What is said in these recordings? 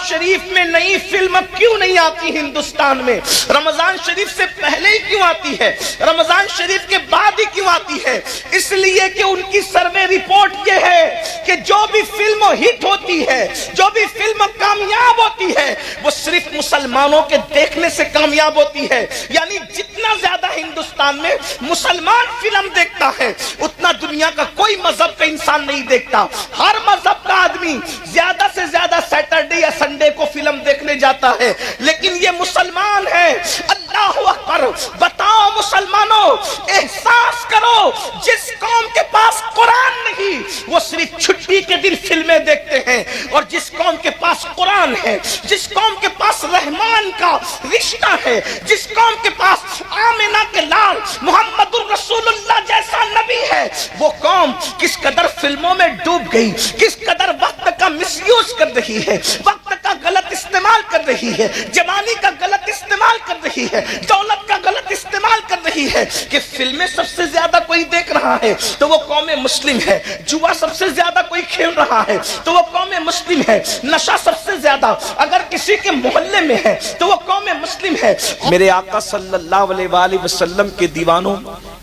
شریف میں نئی فلم کیوں نہیں آتی ہندوستان میں؟ رمضان شریف سے پہلے ہی کیوں آتی ہے؟ رمضان شریف کے بعد ہی کیوں آتی ہے؟ اس لیے کہ ان کی سروے رپورٹ یہ ہے کہ جو بھی فلم ہٹ ہوتی ہے، جو بھی فلم کامیاب ہوتی ہے، وہ صرف مسلمانوں کے دیکھنے سے کامیاب ہوتی ہے۔ یعنی جتنا زیادہ ہندوستان میں مسلمان فلم دیکھتا ہے، اتنا دنیا کا کوئی مذہب کا انسان نہیں دیکھتا۔ ہر مذہب کا آدمی زیادہ سے زیادہ سیٹرڈے یا سنڈے کو فلم دیکھنے جاتا ہے، لیکن یہ مسلمان ہے۔ اللہ اکبر! بتاؤ مسلمانوں، احساس کرو، جس قوم کے پاس قرآن نہیں وہ صرف چھٹی کے دن فلمیں دیکھتے ہیں، اور جس قوم کے پاس قرآن ہے، جس قوم کے پاس رحمان کا رشتہ ہے، جس قوم کے پاس آمنہ کے لال محمد الرسول اللہ جیسا نبی ہے، وہ قوم کس قدر فلموں میں ڈوب گئی، کس قدر وقت کا مس یوز کر رہی ہے، وقت کا غلط استعمال کر رہی ہے، جوانی کا غلط استعمال کر رہی ہے، دولت کا غلط استعمال کر رہی ہے، کہ فلمیں سب سے زیادہ کوئی دیکھ رہا ہے تو وہ قوم مسلم ہے، جوا سب سے زیادہ کوئی کھیل رہا ہے تو وہ قوم مسلم ہے، نشہ سب سے زیادہ اگر کسی کے محلے میں ہے تو وہ قوم مسلم ہے۔ میرے آقا صلی اللہ علیہ وآلہ وسلم کے دیوانوں،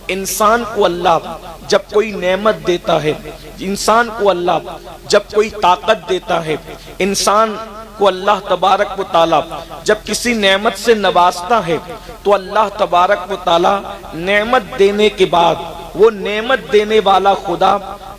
انسان کو اللہ جب کوئی نعمت دیتا ہے، انسان کو اللہ جب کوئی طاقت دیتا ہے، انسان کو اللہ تبارک و تعالی جب کسی نعمت سے نوازتا ہے، تو اللہ تبارک و تعالی نعمت دینے کے بعد وہ نعمت دینے والا خدا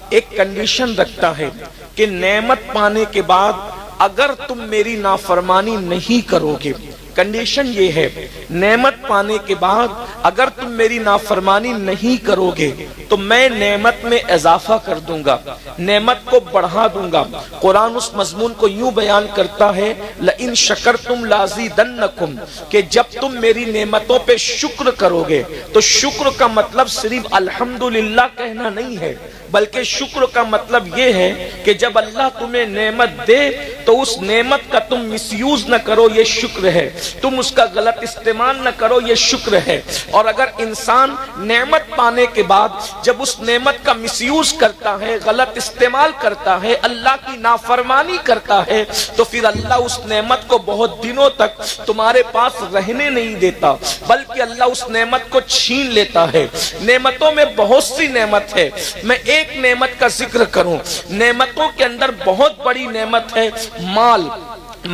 ایک کنڈیشن رکھتا ہے کہ نعمت پانے کے بعد اگر تم میری نافرمانی نہیں کرو گے، کنڈیشن یہ ہے، نعمت پانے کے بعد اگر تم میری نافرمانی نہیں کرو گے تو میں نعمت میں اضافہ کر دوں گا، نعمت کو بڑھا دوں گا۔ قرآن اس مضمون کو یوں بیان کرتا ہے، لَإِن شَكَرْتُمْ لَأَزِيدَنَّكُمْ، کہ جب تم میری نعمتوں پہ شکر کرو گے، تو شکر کا مطلب صرف الحمدللہ کہنا نہیں ہے، بلکہ شکر کا مطلب یہ ہے کہ جب اللہ تمہیں نعمت دے تو اس نعمت کا تم مس یوز نہ کرو، یہ شکر ہے، تم اس کا غلط استعمال نہ کرو، یہ شکر ہے۔ اور اگر انسان نعمت پانے کے بعد جب اس نعمت کا مس یوز کرتا ہے، غلط استعمال کرتا ہے، اللہ کی نافرمانی کرتا ہے، تو پھر اللہ اس نعمت کو بہت دنوں تک تمہارے پاس رہنے نہیں دیتا، بلکہ اللہ اس نعمت کو چھین لیتا ہے۔ نعمتوں میں بہت سی نعمت ہے، میں ایک نعمت کا ذکر کروں، نعمتوں کے اندر بہت بڑی نعمت ہے مال۔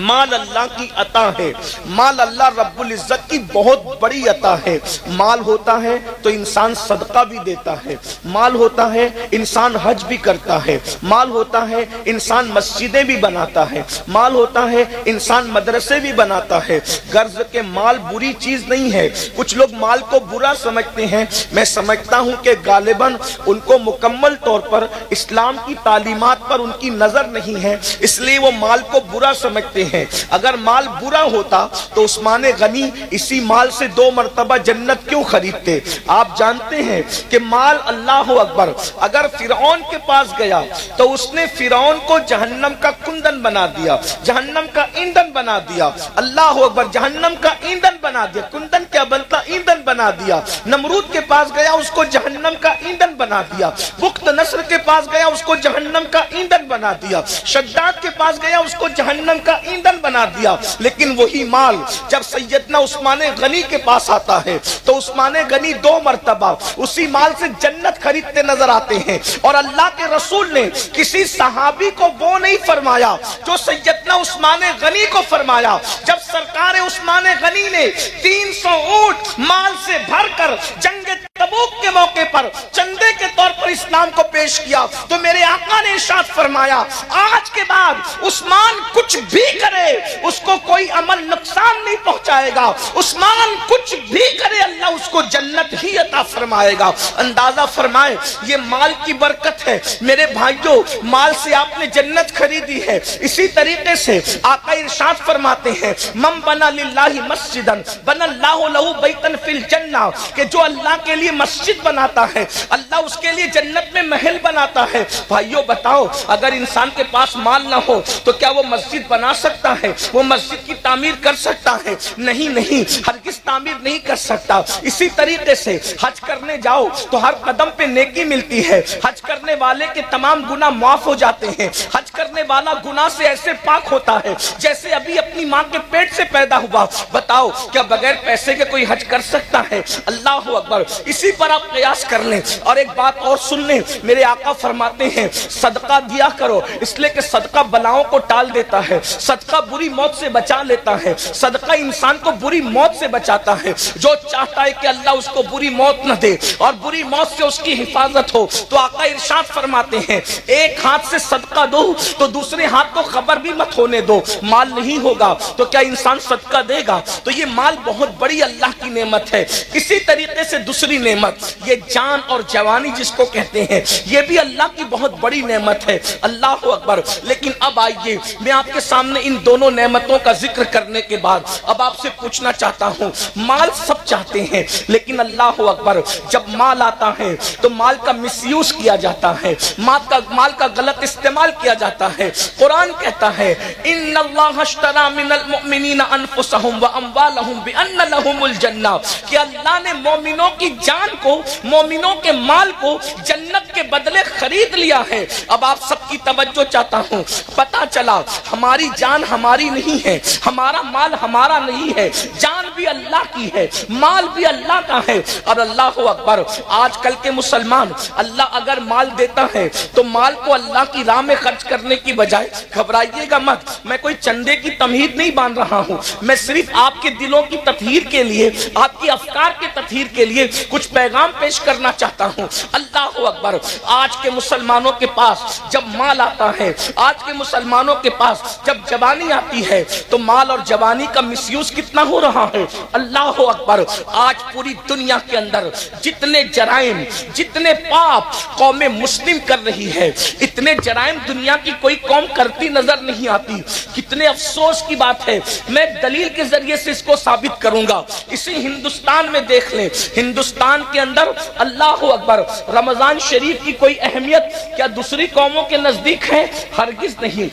مال اللہ کی عطا ہے، مال اللہ رب العزت کی بہت بڑی عطا ہے۔ مال ہوتا ہے تو انسان صدقہ بھی دیتا ہے، مال ہوتا ہے انسان حج بھی کرتا ہے، مال ہوتا ہے انسان مسجدیں بھی بناتا ہے، مال ہوتا ہے انسان مدرسے بھی بناتا ہے۔ غرض کہ مال بری چیز نہیں ہے۔ کچھ لوگ مال کو برا سمجھتے ہیں، میں سمجھتا ہوں کہ غالباً ان کو مکمل طور پر اسلام کی تعلیمات پر ان کی نظر نہیں ہے، اس لیے وہ مال کو برا سمجھتے ہیں۔ اگر مال برا ہوتا تو عثمان غنی اسی مال سے 2 مرتبہ جنت کیوں خریدتے؟ آپ جانتے ہیں کہ مال، اللہ اکبر، اگر فرعون کے پاس گیا تو اس نے فرعون کو جہنم کا کندن بنا دیا، جہنم کا ایندھن بنا دیا، اللہ اکبر، جہنم کا ایندھن بنا دیا، کندن کیا بنتا، ایندھن بنا دیا۔ نمرود کے پاس گیا، اس کو جہنم کا ایندھن بنا دیا۔ بخت نصر کے پاس گیا، اس کو جہنم کا ایندھن بنا دیا۔ شداد کے پاس گیا، اس کو جہنم کا ایندھن بنا دیا۔ لیکن وہی مال جب سیدنا عثمان غنی کے پاس آتا ہے تو عثمان غنی 2 مرتبہ اسی مال سے جنت خریدتے نظر آتے ہیں۔ اور اللہ کے رسول نے کسی صحابی کو وہ نہیں فرمایا جو سیدنا عثمان غنی کو فرمایا۔ جب سرکار عثمان غنی نے 300 اونٹ مال سے بھر کر جنگ تبوک کے موقع پر چندے کے طور پر اسلام کو پیش کیا تو میرے آقا نے ارشاد فرمایا، آج کے بعد عثمان کچھ بھی کرے اس کو کوئی عمل نقصان نہیں پہنچائے گا، عثمان کچھ بھی کرے اللہ اس کو جنت ہی عطا فرمائے گا۔ اندازہ فرمائے یہ مال کی برکت ہے۔ میرے بھائیوں، مال سے آپ نے جنت خریدی ہے۔ اسی طریقے سے آقا ارشاد فرماتے ہیں، من بنا للہ مسجدا بنا اللہ لہ بیتا فی الجنہ، کہ جو اللہ کے لیے مسجد بناتا ہے اللہ اس کے لیے جنت میں محل بناتا ہے۔ بھائیوں بتاؤ، اگر انسان کے پاس مال نہ ہو تو کیا وہ مسجد بنا سکتا ہے؟ وہ مسجد کی تعمیر کر سکتا ہے؟ نہیں، ہرگز تعمیر نہیں کر سکتا۔ اسی طریقے طریقے سے حج کرنے جاؤ تو ہر قدم پہ نیکی ملتی ہے، حج کرنے والے کے تمام گناہ معاف ہو جاتے ہیں، حج کرنے والا گناہ سے ایسے پاک ہوتا ہے جیسے ابھی اپنی ماں کے پیٹ سے پیدا ہوا۔ بتاؤ کیا بغیر پیسے کے کوئی حج کر سکتا ہے؟ اللہ اکبر۔ اسی پر آپ قیاس کر لیں۔ اور ایک بات اور سن لیں، میرے آقا فرماتے ہیں صدقہ دیا کرو، اس لیے کہ صدقہ بلاؤں کو ٹال دیتا ہے، صدقہ بری موت سے بچا لیتا ہے، صدقہ انسان کو بری موت سے بچاتا ہے۔ جو چاہتا ہے کہ اللہ اس کو بری موت نہ دے اور بری موت سے اس کی حفاظت ہو، تو آقا ارشاد فرماتے ہیں ایک ہاتھ سے صدقہ دو تو دوسرے ہاتھ کو خبر بھی مت ہونے دو، مال نہیں ہوگا تو کیا انسان صدقہ دے گا؟ تو یہ مال بہت بڑی اللہ کی نعمت ہے۔ اسی طریقے سے دوسری نعمت یہ جان اور جوانی جس کو کہتے ہیں، یہ بھی اللہ کی بہت بڑی نعمت ہے۔ اللہ اکبر۔ لیکن اب آئیے میں آپ کے سامنے ان دونوں نعمتوں کا ذکر کرنے کے بعد اب آپ سے پوچھنا چاہتا ہوں، مال سب چاہتے ہیں لیکن اللہ اکبر جب مال آتا ہے تو مال کا مس یوز کیا جاتا ہے، مال کا غلط استعمال کیا جاتا ہے۔ قرآن کہتا ہے ان اللہ اشتری من المؤمنین انفسهم واموالهم بان لهم الجنہ، کہ اللہ نے مومنوں کی جان کو، مومنوں کے مال کو جنت کے بدلے خرید لیا ہے۔ اب آپ سب کی توجہ چاہتا ہوں، پتا چلا ہماری جان ہماری نہیں ہے، ہمارا مال ہمارا نہیں ہے، جان بھی اللہ کی ہے، مال بھی اللہ کا ہے۔ اور اللہ اکبر، آج کل کے مسلمان اللہ اگر مال دیتا ہے تو مال کو اللہ کی راہ میں خرچ کرنے کی بجائے، گھبرائیے گا مت، میں کوئی چندے کی تمہید نہیں باندھ رہا ہوں، میں صرف آپ کے دلوں کی تطہیر کے لیے، آپ کی افکار کے تطہیر کے لیے کچھ پیغام پیش کرنا چاہتا ہوں۔ اللہ اکبر، آج کے مسلمانوں کے پاس جب مال آتا ہے، آج کے مسلمانوں کے پاس جب جوانی آتی ہے تو مال اور جوانی کا مس یوز کتنا ہو رہا ہے۔ اللہ اکبر، آج پوری دنیا کے اندر جتنے جرائم، جتنے پاپ قوم مسلم کر رہی ہے، اتنے جرائم دنیا کی کوئی قوم کرتی نظر نہیں آتی۔ کتنے افسوس کی بات ہے، میں دلیل کے ذریعے سے اس کو ثابت کروں گا۔ اسی ہندوستان میں دیکھ لیں، ہندوستان کے اندر اللہ اکبر رمضان شریف کی کوئی اہمیت کیا دوسری قوموں کے نزدیک ہے؟ ہرگز نہیں۔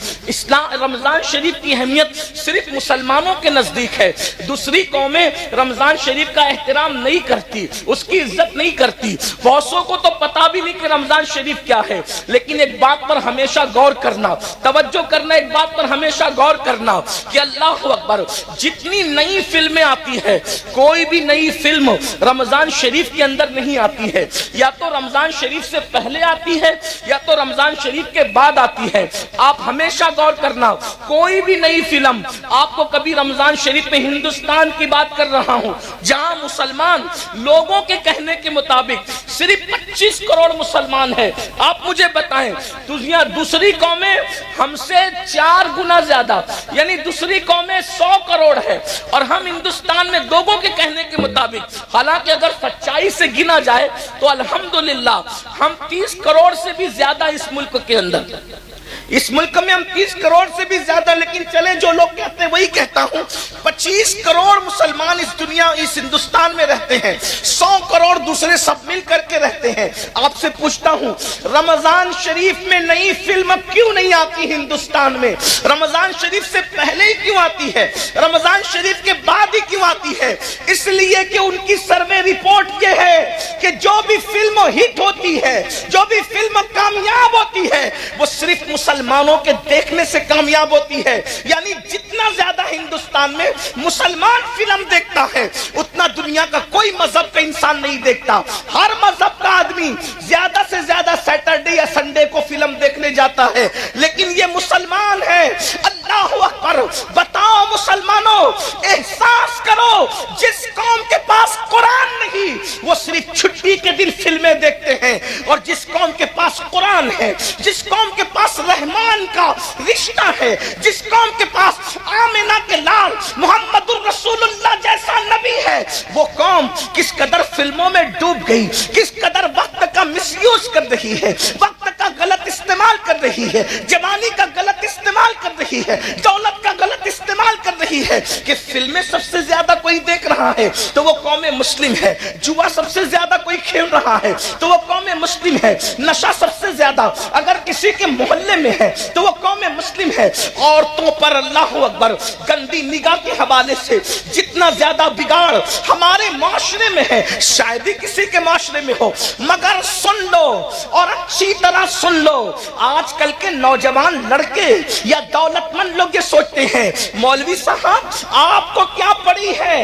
رمضان شریف کی اہمیت صرف مسلمانوں کے نزدیک ہے، دوسری قومیں رمضان شریف کا احترام نہیں کرتی، اس کی عزت نہیں کرتی، بہتوں کو تو پتا بھی نہیں کہ رمضان شریف کیا ہے۔ لیکن ایک بات پر ہمیشہ غور کرنا، توجہ کرنا، ایک بات پر ہمیشہ غور کرنا کہ اللہ اکبر جتنی نئی فلمیں آتی ہے، کوئی بھی نئی فلم رمضان شریف کے اندر نہیں آتی ہے، یا تو رمضان شریف سے پہلے آتی ہے یا تو رمضان شریف کے بعد آتی ہے۔ آپ ہمیشہ غور کرنا، کوئی بھی نئی فلم آپ کو کبھی رمضان شریف میں، ہندوستان کی بات کر رہا ہوں جہاں مسلمان لوگوں کے کہنے کے مطابق صرف 25 کروڑ مسلمان ہیں، آپ مجھے بتائیں دوسری قومیں ہم سے 4 گنا زیادہ، یعنی دوسری قومیں 100 کروڑ ہے اور ہم ہندوستان میں لوگوں کے کہنے کے مطابق، حالانکہ اگر سچائی سے گنا جائے تو الحمدللہ ہم 30 کروڑ سے بھی زیادہ اس ملک کے اندر، اس ملک میں ہم 30 کروڑ سے بھی زیادہ، لیکن چلے جو لوگ کہتے ہیں وہی کہتا ہوں، 25 کروڑ مسلمان اس دنیا، اس ہندوستان میں رہتے ہیں، 100 کروڑ دوسرے سب مل کر کے رہتے ہیں۔ آپ سے پوچھتا ہوں رمضان شریف میں نئی فلم کیوں نہیں آتی ہندوستان میں؟ رمضان شریف سے پہلے ہی کیوں آتی ہے؟ رمضان شریف کے بعد ہی کیوں آتی ہے؟ اس لیے کہ ان کی سروے رپورٹ یہ ہے کہ جو بھی فلم ہٹ ہوتی ہے، جو بھی فلم کامیاب ہوتی ہے، وہ صرف مسلمانوں کے دیکھنے سے کامیاب ہوتی ہے۔ یعنی جتنا زیادہ ہندوستان میں مسلمان فلم دیکھتا ہے اتنا دنیا کا کوئی مذہب کا انسان نہیں دیکھتا۔ ہر مذہب کا آدمی زیادہ سے زیادہ سیٹرڈے یا سنڈے کو فلم دیکھنے جاتا ہے، لیکن یہ مسلمان ہے۔ اللہ اکبر، بتاؤ مسلمانوں، احساس کرو جس قوم کے پاس قرآن نہیں وہ صرف چھٹی کے دن فلمیں دیکھتے ہیں، اور جس قوم کے پاس قرآن ہے، جس قوم کے پاس رحمان کا رشتہ ہے، جس قوم کے پاس آمنہ کے لال محمد الرسول اللہ جیسا نبی ہے، وہ قوم کس قدر فلموں میں ڈوب گئی، کس قدر وقت کا مس یوز کر رہی ہے، وقت کا غلط استعمال کر رہی ہے، جوانی کا غلط استعمال کر رہی ہے، دولت کا غلط استعمال کر رہی ہے، کہ فلمیں سب سے زیادہ کوئی دیکھ رہا ہے تو وہ قوم مسلم ہے، جوا سب سے زیادہ کوئی کھیل رہا ہے تو وہ قوم مسلم ہے، نشہ سب سے زیادہ اگر کسی کے محلے میں ہے تو وہ قوم مسلم ہے۔ عورتوں پر اللہ اکبر گندی نگاہ کے حوالے سے جتنے اتنا زیادہ بگاڑ ہمارے معاشرے میں ہے، شاید ہی کسی کے معاشرے میں ہو، مگر سن لو اور اچھی طرح سن لو، آج کل کے نوجوان لڑکے یا دولت مند لوگ یہ سوچتے ہیں مولوی صاحب آپ کو کیا پڑی ہے،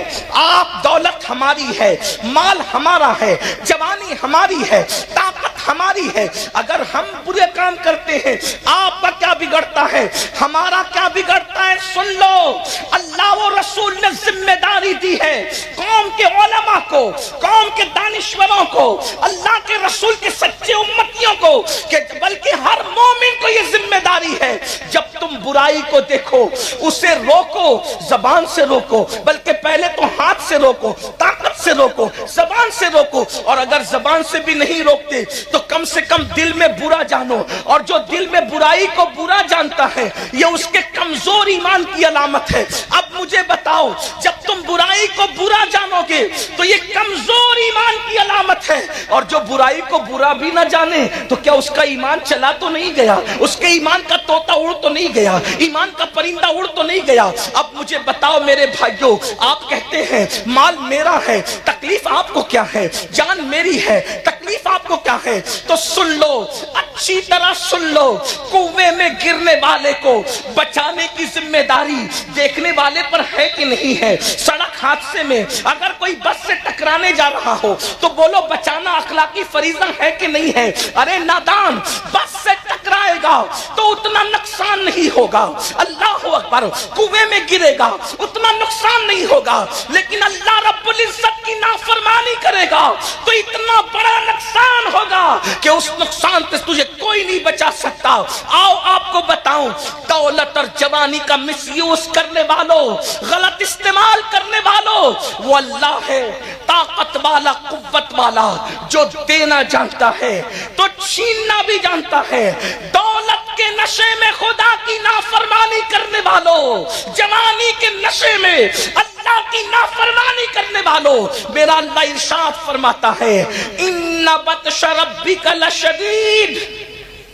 آپ دولت ہماری ہے، مال ہمارا ہے، جوانی ہماری ہے، طاقت ہماری ہے، اگر ہم برے کام کرتے ہیں آپ کا کیا بگڑتا ہے، ہمارا کیا بگڑتا ہے؟ سن لو، اللہ و رسول نے ذمہ داری دی ہے قوم کے علماء کو، قوم کے دانشوروں کو، اللہ کے رسول کے سچے امتیوں کو، کہ بلکہ ہر مومن کو یہ ذمہ داری ہے جب تم برائی کو دیکھو اسے روکو، زبان سے روکو، بلکہ پہلے تو ہاتھ سے روکو، طاقت سے روکو، زبان سے روکو، اور اگر زبان سے بھی نہیں روکتے تو کم سے کم دل میں برا جانو، اور جو دل میں برائی کو برا جانتا ہے یہ اس کے کمزور ایمان کی علامت ہے۔ اب مجھے بتاؤ جب تم برائی کو برا جانو گے تو یہ کمزور ایمان کی علامت ہے، اور جو برائی کو برا بھی نہ جانے تو کیا اس کا ایمان چلا تو نہیں گیا، اس کے ایمان کا طوطا اڑ تو نہیں گیا، ایمان کا پرندہ اڑ تو نہیں گیا؟ اب مجھے بتاؤ میرے بھائیوں، آپ کہتے ہیں مال میرا ہے، تکلیف آپ کو کیا ہے؟ جان میری ہے، تکلیف آپ کو کیا ہے؟ تو سن لو، اچھی طرح سن لو، کنویں میں گرنے والے کو بچانے کی ذمہ داری دیکھنے والے پر ہے کہ نہیں ہے؟ سڑک حادثے میں اگر کوئی بس سے ٹکرانے جا رہا ہو تو بولو بچانا اخلاقی فریضہ ہے کہ نہیں ہے؟ ارے نادان، بس سے ٹکرائے گا تو اتنا نقصان نہیں ہوگا، اللہ اکبر، کنویں میں گرے گا اتنا نقصان نہیں ہوگا، لیکن اللہ رب العزت کی نافرمانی کرے گا تو اتنا بڑا نقصان ہوگا کہ اس نقصان سے تجھے کوئی نہیں بچا سکتا۔ آؤ آپ کو بتاؤں، دولت اور جوانی کا مس یوز کرنے والوں، غلط استعمال کرنے والوں، وہ اللہ ہے طاقت والا، قوت والا، جو دینا جانتا ہے تو چھیننا بھی جانتا ہے۔ دولت کے نشے میں خدا کی نافرمانی کرنے والوں، جوانی کے نشے میں اللہ کی نافرمانی کرنے والوں، میرا اللہ ارشاد فرماتا ہے ان بطش ربک لشدید،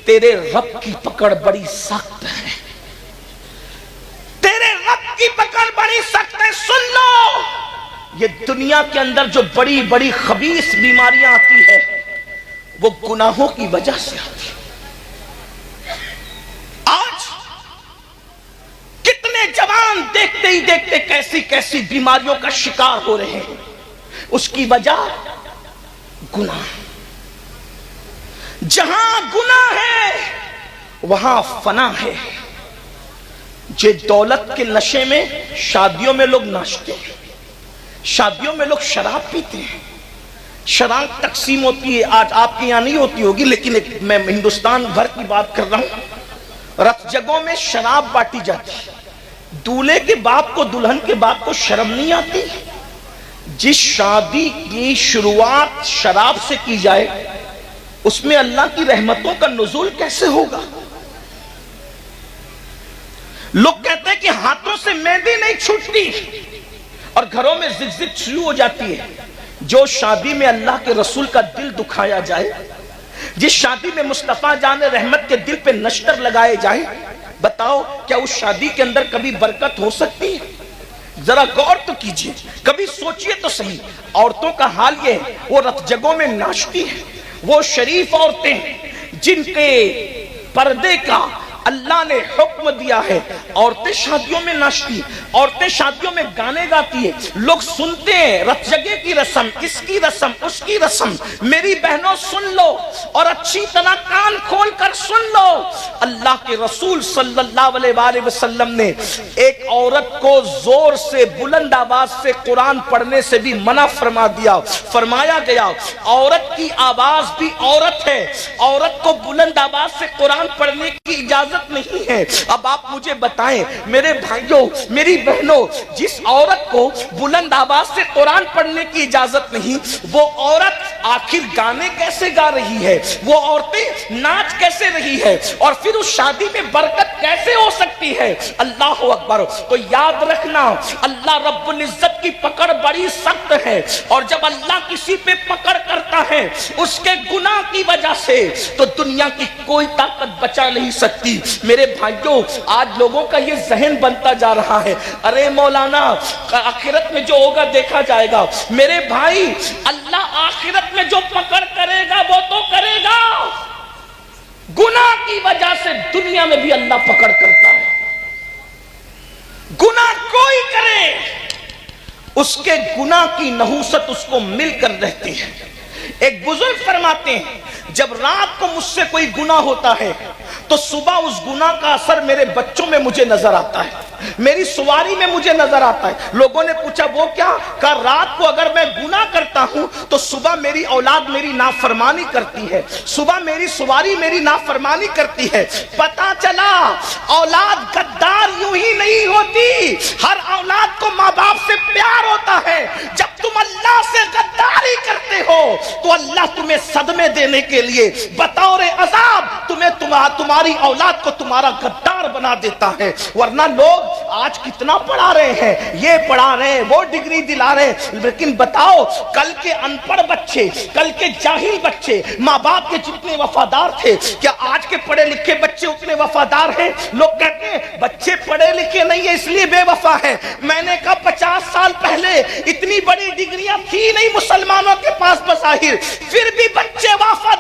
تیرے رب کی پکڑ بڑی سخت ہے، تیرے رب کی پکڑ بڑی سخت ہے۔ سن لو، یہ دنیا کے اندر جو بڑی بڑی خبیث بیماریاں آتی ہے وہ گناہوں کی وجہ سے آتی ہے۔ آج کتنے جوان دیکھتے ہی دیکھتے کیسی کیسی بیماریوں کا شکار ہو رہے ہیں، اس کی وجہ گناہ۔ جہاں گناہ ہے وہاں فنا ہے۔ جو دولت کے نشے میں شادیوں میں لوگ ناچتے ہیں، شادیوں میں لوگ شراب پیتے ہیں، شراب تقسیم ہوتی ہے، آج آپ کے یہاں نہیں ہوتی ہوگی لیکن میں ہندوستان بھر کی بات کر رہا ہوں، رت جگہوں میں شراب بانٹی جاتی ہے۔ دولہے کے باپ کو، دلہن کے باپ کو شرم نہیں آتی؟ جس شادی کی شروعات شراب سے کی جائے اس میں اللہ کی رحمتوں کا نزول کیسے ہوگا؟ لوگ کہتے ہیں کہ ہاتھوں سے مہندی نہیں چھوٹتی اور گھروں میں زگ شروع ہو جاتی ہے۔ جو شادی میں اللہ کے رسول کا دل دکھایا جائے، جس شادی میں مصطفیٰ جان رحمت کے دل پہ نشتر لگائے جائے، بتاؤ کیا اس شادی کے اندر کبھی برکت ہو سکتی ہے؟ ذرا غور تو کیجئے، کبھی سوچئے تو صحیح۔ عورتوں کا حال یہ ہے، وہ رت جگہوں میں ناچتی ہیں، وہ شریف عورتیں جن کے پردے کا اللہ نے حکم دیا ہے، عورتیں شادیوں میں ناچتی، عورتیں شادیوں میں گانے گاتی ہے، لوگ سنتے ہیں، رت جگہ کی رسم، اس کی رسم، اس کی رسم۔ میری بہنوں سن لو اور اچھی طرح کان کھول کر سن لو، اللہ کے رسول صلی اللہ علیہ وآلہ وسلم نے ایک عورت کو زور سے، بلند آواز سے قرآن پڑھنے سے بھی منع فرما دیا۔ فرمایا گیا عورت کی آواز بھی عورت ہے، عورت کو بلند آواز سے قرآن پڑھنے کی اجازت نہیں ہے۔ اب آپ مجھے بتائیں میرے بھائیوں، میری بہنوں، جس عورت کو بلند آواز سے قرآن پڑھنے کی اجازت نہیں، وہ عورت آخر گانے کیسے گا رہی ہے، وہ عورتیں ناچ کیسے رہی ہے، اور پھر اس شادی میں برکت کیسے ہو سکتی ہے؟ اللہ اکبر۔ تو یاد رکھنا اللہ رب العزت کی پکڑ بڑی سخت ہے، اور جب اللہ کسی پہ پکڑ کرتا ہے اس کے گناہ کی وجہ سے تو دنیا کی کوئی طاقت بچا نہیں سکتی۔ میرے بھائیوں، آج لوگوں کا یہ ذہن بنتا جا رہا ہے، ارے مولانا آخرت میں جو ہوگا دیکھا جائے گا۔ میرے بھائی، اللہ آخرت میں جو پکڑ کرے گا وہ تو کرے گا، گناہ کی وجہ سے دنیا میں بھی اللہ پکڑ کرتا ہے۔ گناہ کوئی کرے، اس کے گناہ کی نحوست اس کو مل کر رہتی ہے۔ ایک بزرگ فرماتے ہیں جب رات کو مجھ سے کوئی گناہ ہوتا ہے تو صبح اس گناہ کا اثر میرے بچوں میں مجھے نظر آتا ہے، میری سواری میں مجھے نظر آتا ہے۔ لوگوں نے پوچھا وہ کیا؟ کہا رات کو اگر میں گناہ کرتا ہوں تو صبح میری اولاد میری نافرمانی کرتی ہے، صبح میری سواری میری نافرمانی کرتی ہے۔ پتا چلا اولاد غدار یوں ہی نہیں ہوتی، ہر اولاد کو ماں باپ سے پیار ہوتا ہے۔ جب تم اللہ سے غداری کرتے ہو تو اللہ تمہیں صدمے دینے کے لیے بطور عذاب تمہاری اولاد کو تمہارا غدار بنا دیتا ہے۔ ورنہ لوگ آج کتنا پڑھا رہے ہیں، یہ پڑھا رہے ہیں، وہ ڈگری دلا رہے ہیں، لیکن بتاؤ کل کے ان پڑھ بچے، کل کے جاہل بچے ماں باپ کے جتنے وفادار تھے، کیا آج کے پڑھے لکھے بچے اتنے وفادار ہیں؟ لوگ کہتے ہیں بچے پڑھے لکھے نہیں ہیں اس لیے بے وفا ہیں۔ میں نے کہا 50 سال پہلے اتنی بڑی ڈگریاں تھی نہیں مسلمانوں کے پاس بظاہر، پھر بھی بچے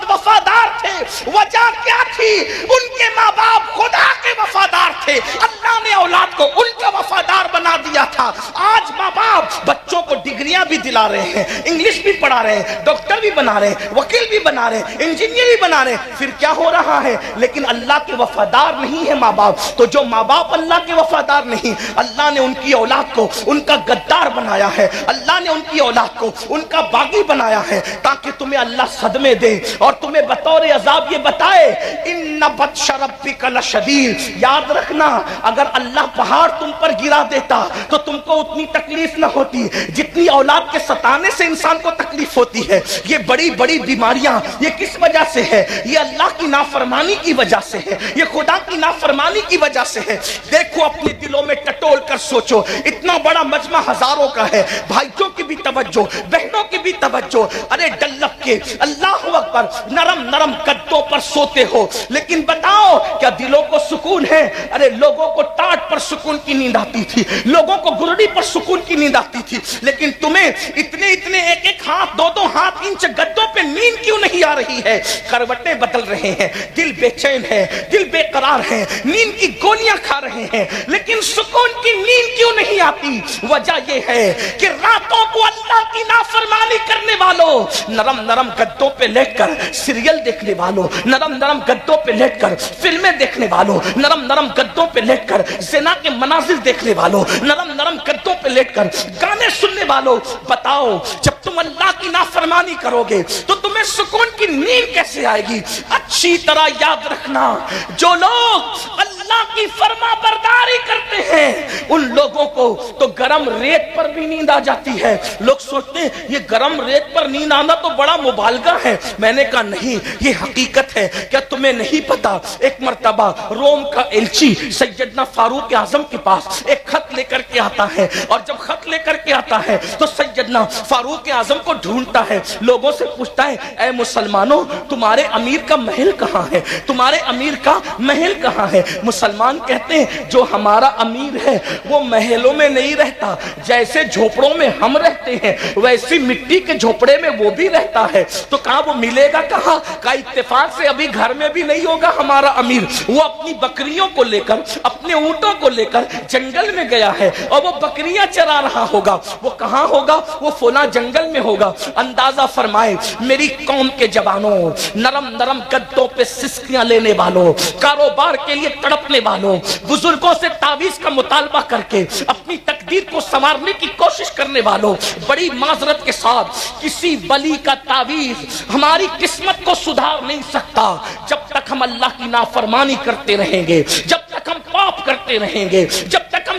وفادار تھے۔ وجہ کیا تھی؟ ان کے ماں باپ خدا کے وفادار تھے، اللہ نے اولاد کو ان کا وفادار بنا دیا تھا۔ آج ماں باپ بچوں کو ڈگریاں بھی دلا رہے ہیں، انگلش بھی پڑھا رہے ہیں، ڈاکٹر بھی بنا رہے ہیں، وکیل بھی بنا رہے ہیں، انجینئر بھی بنا رہے ہیں، پھر کیا ہو رہا ہے؟ لیکن اللہ کے وفادار نہیں ہے ماں باپ۔ تو جو ماں باپ اللہ کے وفادار نہیں، اللہ نے ان کی اولاد کو ان کا غدار بنایا ہے، اللہ نے ان کی اولاد کو ان کا باغی بنایا ہے، تاکہ تمہیں اللہ صدمے دے اور تمہیں بطور عذاب یہ بتائے ان بطش ربک لشدید۔ یاد رکھنا اگر اللہ پہاڑ تم پر گرا دیتا تو تم کو اتنی تکلیف نہ ہوتی جتنی اولاد کے ستانے سے انسان کو تکلیف ہوتی ہے۔ یہ بڑی بڑی بیماریاں یہ کس وجہ سے ہے؟ یہ اللہ کی نافرمانی کی وجہ سے ہے، یہ خدا کی نافرمانی کی وجہ سے ہے۔ دیکھو اپنے دلوں میں ٹٹول کر سوچو، اتنا بڑا مجمع ہزاروں کا ہے، بھائیوں کی بھی توجہ، بہنوں کی بھی توجہ، ارے ڈلپ کے اللہ اکبر نرم نرم گدوں پر سوتے ہو، لیکن بتاؤ کیا دلوں کو سکون ہے؟ ارے لوگوں کو ٹاٹ پر سکون کی نیند آتی تھی، لوگوں کو گرڑی پر سکون کی نیند آتی تھی، لیکن تمہیں اتنے ایک ایک ہاتھ دو ہاتھ انچ گدوں پہ نیند کیوں نہیں آ رہی ہے؟ کروٹیں بدل رہے ہیں، دل بے چین ہے، دل بے قرار ہے، نیند کی گولیاں کھا رہے ہیں، لیکن سکون کی نیند کیوں نہیں آتی؟ وجہ یہ ہے کہ راتوں کو اللہ کی نافرمانی کرنے والوں، نرم نرم گدوں پہ لیٹ کر سیریل دیکھنے والوں، نرم نرم گدوں پہ لیٹ کر فلمیں دیکھنے والوں، نرم نرم گدوں پہ لیٹ کر زنا کے مناظر دیکھنے والوں، نرم نرم گدوں پہ لیٹ کر گانے سننے والوں، بتاؤ جب تم اللہ کی نافرمانی کرو گے تو تمہیں سکون کی نیند کیسے آئے گی؟ اچھی طرح یاد رکھنا، جو لوگ اللہ کی فرما برداری کرتے ہیں ان لوگوں کو تو گرم ریت پر بھی نیند آ جاتی ہے۔ لوگ سوچتے ہیں یہ گرم ریت پر نیند آنا تو بڑا مبالغہ ہے، میں نے کہا نہیں، یہ حقیقت ہے۔ کیا تمہیں نہیں پتا ایک مرتبہ روم کا ایلچی سیدنا فاروق اعظم کے پاس ایک خط لے کر کے آتا ہے، اور جب خط لے کر کے آتا ہے تو سیدنا فاروق اعظم کو ڈھونڈتا ہے، لوگوں سے پوچھتا ہے اے مسلمانوں تمہارے امیر کا محل کہاں ہے؟ تمہارے امیر کا محل کہاں ہے؟ مسلمان کہتے ہیں جو ہمارا امیر ہے وہ محلوں میں نہیں رہتا، جیسے جھوپڑوں میں ہم رہتے ہیں ویسی مٹی کے جھوپڑے میں وہ بھی رہتا ہے۔ تو کہاں وہ ملے گا؟ کہاں کا اتفاق سے ابھی گھر میں بھی نہیں ہوگا ہمارا امیر، وہ اپنی بکریوں کو لے کر اپنے اونٹوں کو لے کر جنگل میں گیا ہے اور وہ بکریاں چرا رہا ہوگا۔ وہ کہاں ہوگا؟ وہ فلاں جنگل میں ہوگا۔ اندازہ فرمائے میری قوم کے جوانوں، نرم نرم گدوں پہ سسکیاں لینے والوں، کاروبار کے لیے تڑپنے والوں، بزرگوں سے تعویذ کا مطالبہ کر کے اپنی تقدیر کو سنوارنے کی کوشش کرنے والوں، بڑی معذرت کے ساتھ کسی ولی کا تعویذ ہماری قسمت کو سدھار نہیں سکتا جب تک ہم اللہ کی نافرمانی کرتے رہیں گے، جب تک ہم پاپ کرتے رہیں گے، جب تک ہم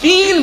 3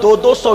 200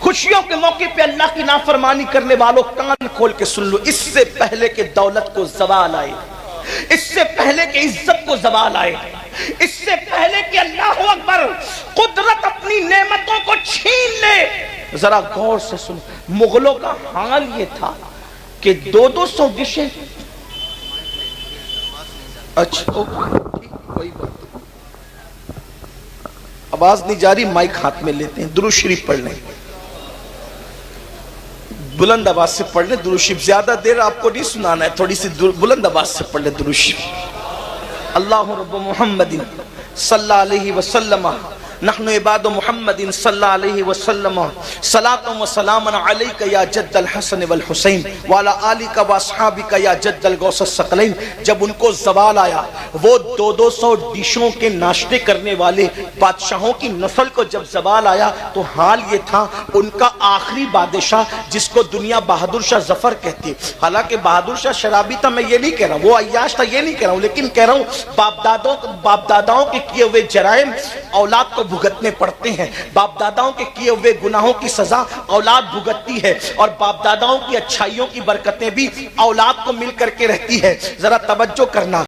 خوشیوں کے موقع پہ اللہ کی نافرمانی کرنے والوں کان کھول کے سن لو، اس سے پہلے کہ دولت کو زوال آئے، اس سے پہلے کہ عزت کو زوال آئے، اس سے پہلے کہ اللہ اکبر قدرت اپنی نعمتوں کو چھین لے، ذرا غور سے سن، مغلوں کا حال یہ تھا کہ 200 ڈشیں، اچھا کوئی بات، آواز نہیں جا رہی، مائک ہاتھ میں لیتے ہیں، درود شریف پڑھ لیں، بلند آواز سے پڑھ لیں درود شریف، زیادہ دیر آپ کو نہیں سنانا ہے، تھوڑی سی بلند آواز سے پڑھ لیں درود شریف۔ اللہ رب محمد صلی اللہ علیہ وسلم نحن عباد محمد صلی اللہ علیہ وسلم صلاۃ و سلام علیک یا جد الحسن والحسین وعلی آلک و اصحابک یا جد الغوث الثقلین۔ جب ان کو زوال آیا، وہ 200 ڈشوں کے ناشتے کرنے والے بادشاہوں کی نسل کو جب زوال آیا تو حال یہ تھا، ان کا آخری بادشاہ جس کو دنیا بہادر شاہ ظفر کہتی ہے، حالانکہ بہادر شاہ شرابی تھا، میں یہ نہیں کہہ رہا ہوں، وہ عیاش تھا یہ نہیں کہہ رہا ہوں، لیکن کہہ رہا ہوں باپ داداؤں کے کیے ہوئے جرائم اولاد کو بھگتنے پڑتے ہیں، باپ داداؤں کے کیے ہوئے گناہوں کی سزا اولاد بھگتتی ہے، اور باپ داداؤں کی اچھائیوں کی برکتیں بھی اولاد کو مل کر کے رہتی ہے۔ ذرا توجہ کرنا۔